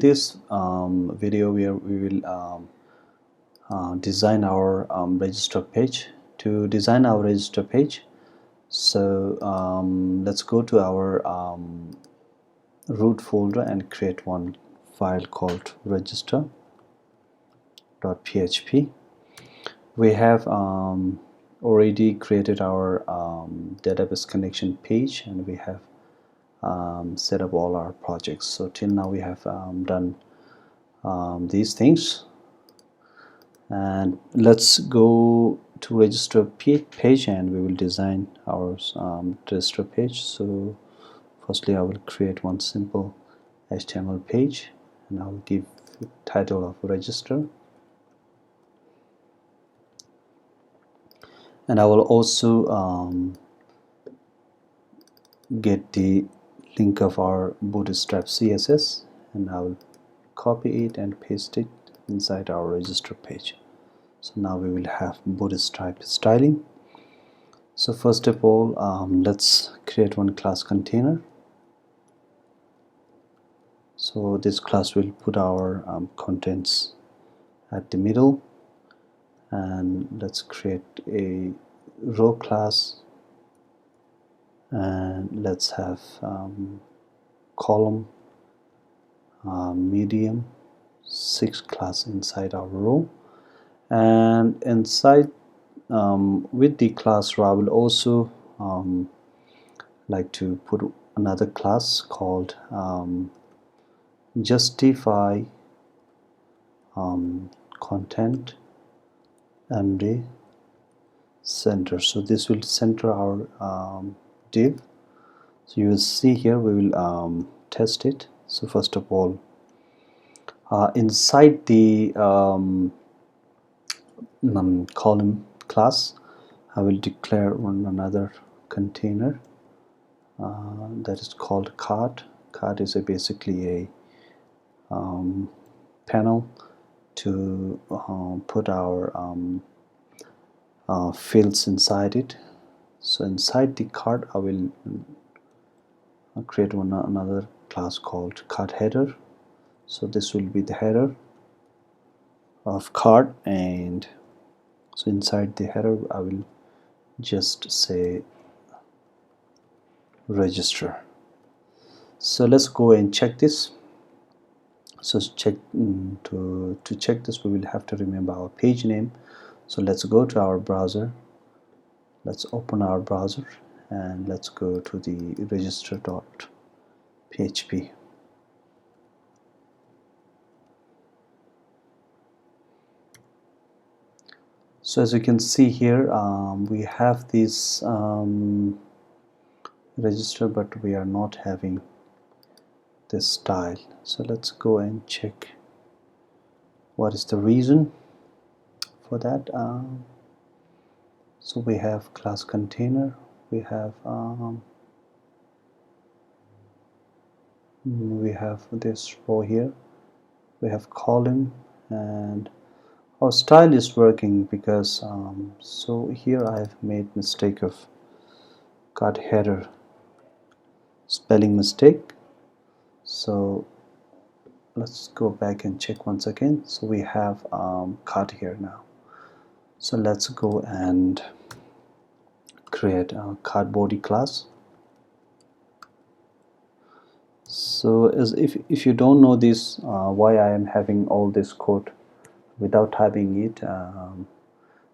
this video we will design our register page. To design our register page, so let's go to our root folder and create one file called register.php. We have already created our database connection page, and we have set up all our projects. So till now we have done these things, and let's go to register page and we will design our register page. So firstly I will create one simple HTML page, and I will give the title of register, and I will also get the link of our Bootsrtap CSS, and I will copy it and paste it inside our register page. So now we will have Bootsrtap styling. So first of all, let's create one class container. So this class will put our contents at the middle, and let's create a row class, and let's have column medium 6 class inside our row, and inside with the class row I will also like to put another class called justify content MD center. So this will center our div. So you will see here, we will test it. So first of all, inside the column class I will declare another container that is called card. Card is basically a panel to put our fields inside it. So inside the card I will create another class called card header. So this will be the header of card, and so inside the header I will just say register. So let's go and check this. So check to check this, we will have to remember our page name. So let's go to our browser, let's open our browser, and let's go to the register.php. So as you can see here, we have this register, but we are not having this style. So let's go and check what is the reason for that. So we have class container, we have this row here, we have column, and our style is working because so here I have made mistake of card header spelling mistake. So let's go back and check once again. So we have card here now. So let's go and create a card body class. So as if you don't know this, why I am having all this code without typing it,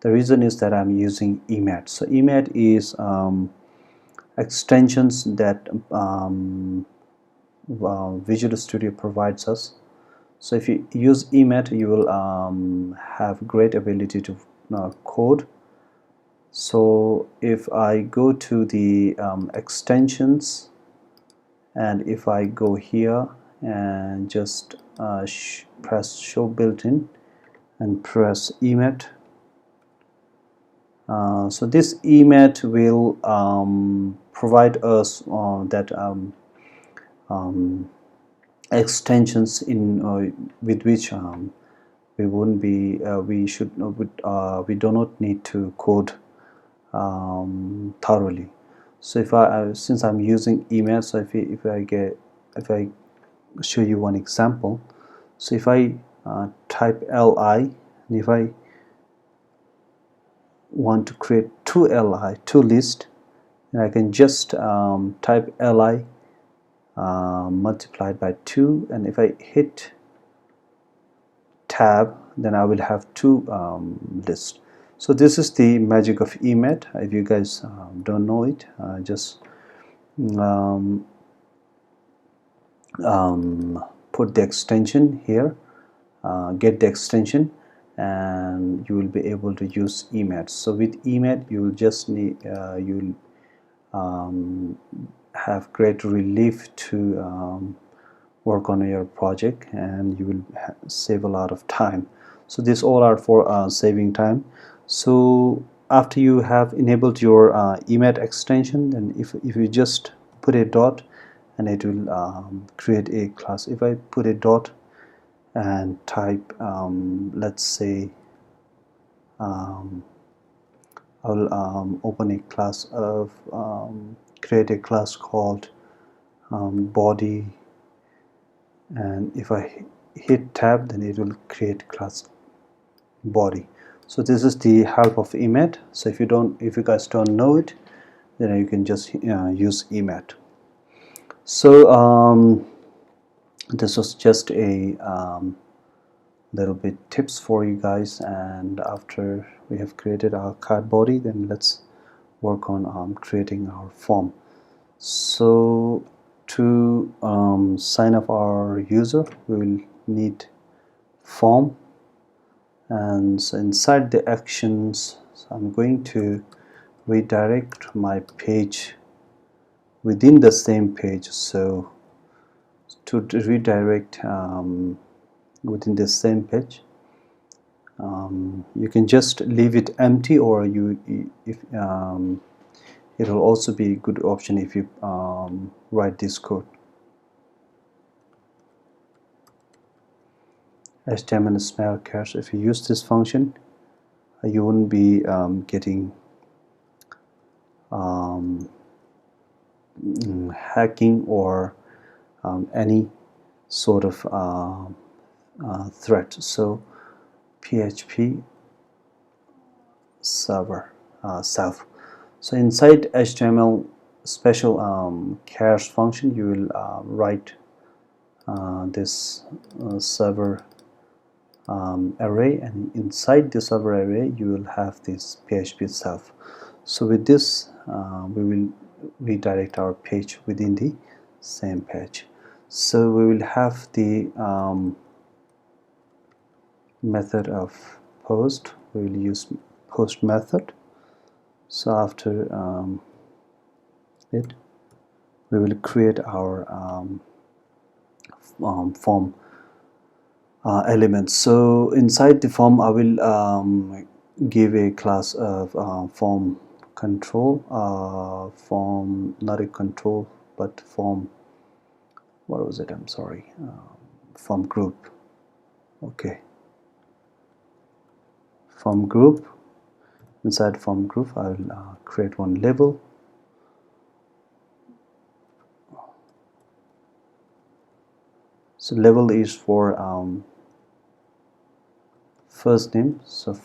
the reason is that I'm using emat. So emat is extensions that Visual Studio provides us. So if you use emat, you will have great ability to code. So if I go to the extensions, and if I go here and just press show built-in and press emat, so this emat will provide us that extensions in with which we wouldn't be we do not need to code thoroughly. So if since I'm using emat, so if I show you one example. So if I type li, and if I want to create two lists, and I can just type li multiplied by 2, and if I hit tab, then I will have two lists. So this is the magic of emet. If you guys don't know it, just um, put the extension here, get the extension, and you will be able to use emet. So with emet you will just need you will have great relief to work on your project, and you will save a lot of time. So these all are for saving time. So after you have enabled your emet extension, then if you just put a dot, and it will create a class. If I put a dot and type let's say I will open a class of create a class called body, and if I hit tab, then it will create class body. So this is the help of emet. So if you guys don't know it, then you can just use emet. So this was just a little bit tips for you guys, and after we have created our card body, then let's work on creating our form. So to sign up our user, we will need form, and so inside the actions, so I'm going to redirect my page within the same page. So to redirect within the same page, you can just leave it empty, or if it will also be a good option if you write this code. HTML small cache. If you use this function, you wouldn't be getting hacking or any sort of threat. So PHP server self. So inside HTML special cache function, you will write this server array, and inside the server array you will have this PHP self. So with this we will redirect our page within the same page. So we will have the method of post. We will use post method. So after it, we will create our form elements. So inside the form, I will give a class of form control, form, not a control, but form, what was it, I'm sorry, form group. Okay, form group. Inside form group, I will create one label. So label is for first name. So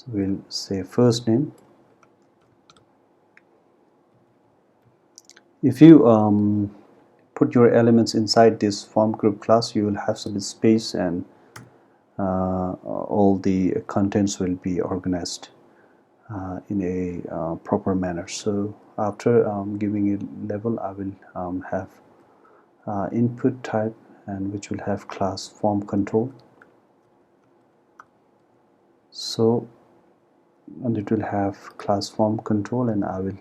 we'll say first name. If you put your elements inside this form group class, you will have some space, and all the contents will be organized in a proper manner. So after giving a label, I will have input type, and which will have class form control. So, and it will have class form control, and I will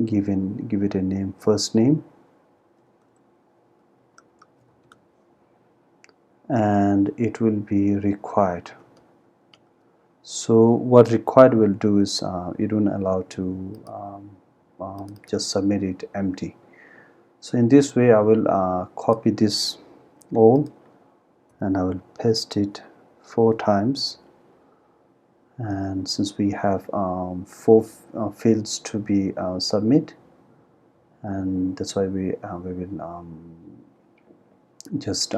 give it a name, first name, and it will be required. So what required will do is it won't allow to just submit it empty. So in this way I will copy this all, and I will paste it 4 times, and since we have 4 fields to be submit, and that's why we will just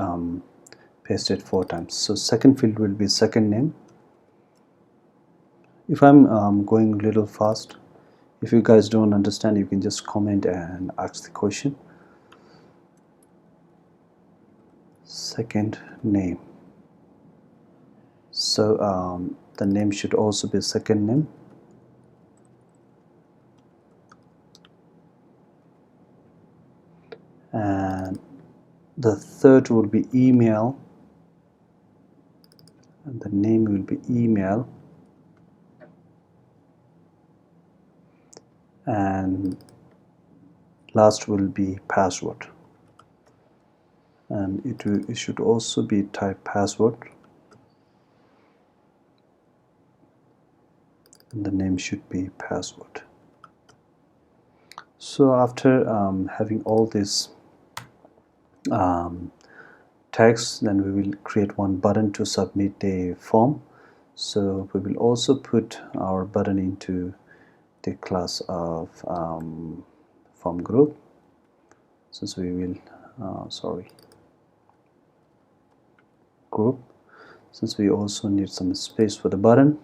paste it 4 times. So second field will be second name. If I'm going a little fast, if you guys don't understand, you can just comment and ask the question. Second name. So the name should also be second name. And the third will be email, and the name will be email, and last will be password, and it should also be type password, and the name should be password. So after having all this text, then we will create one button to submit the form. So we will also put our button into the class of form group, since we will group, since we also need some space for the button.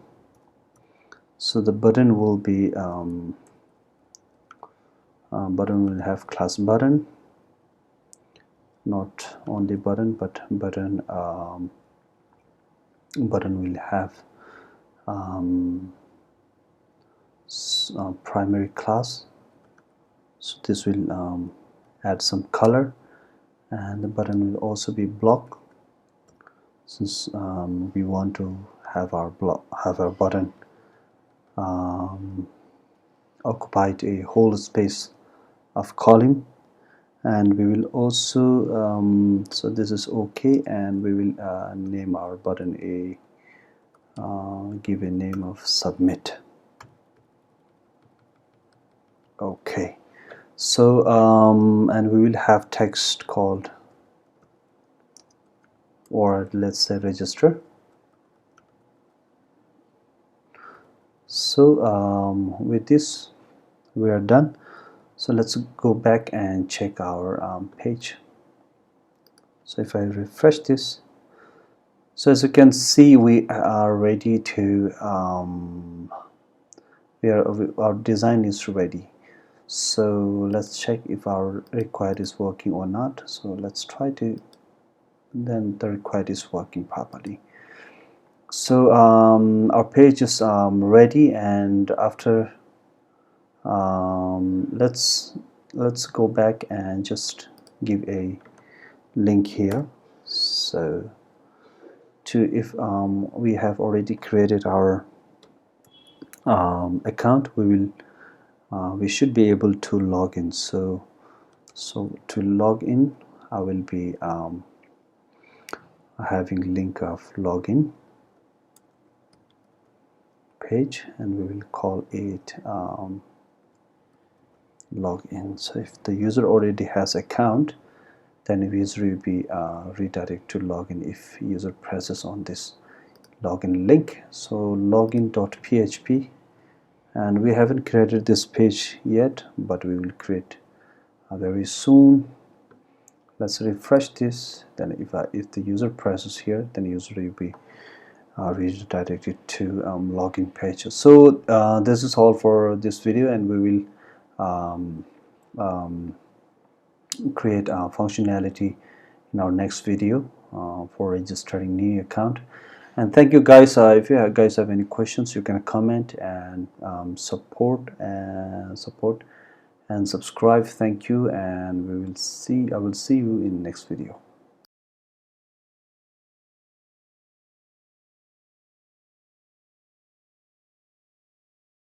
So the button will be button will have class button, not only button, but button button will have primary class. So this will add some color, and the button will also be block, since we want to have our button occupied a whole space of column. And we will also so this is okay, and we will name our button give a name of submit. Okay, so and we will have text called, or let's say register. So with this we are done. So let's go back and check our page. So if I refresh this, so as you can see, we are ready to our design is ready. So let's check if our required is working or not. So let's try to, then the required is working properly. So our page is ready, and after let's go back and just give a link here. So to, if we have already created our account, we should be able to log in. So to log in, I will be having link of login page, and we will call it login. So if the user already has account, then the user will be redirected to login if user presses on this login link. So login.php, and we haven't created this page yet, but we will create very soon. Let's refresh this. Then if the user presses here, then the user will be redirected to login page. So this is all for this video, and we will create functionality in our next video for registering new account. And thank you guys. If you guys have any questions, you can comment and support and subscribe. Thank you, and I will see you in the next video.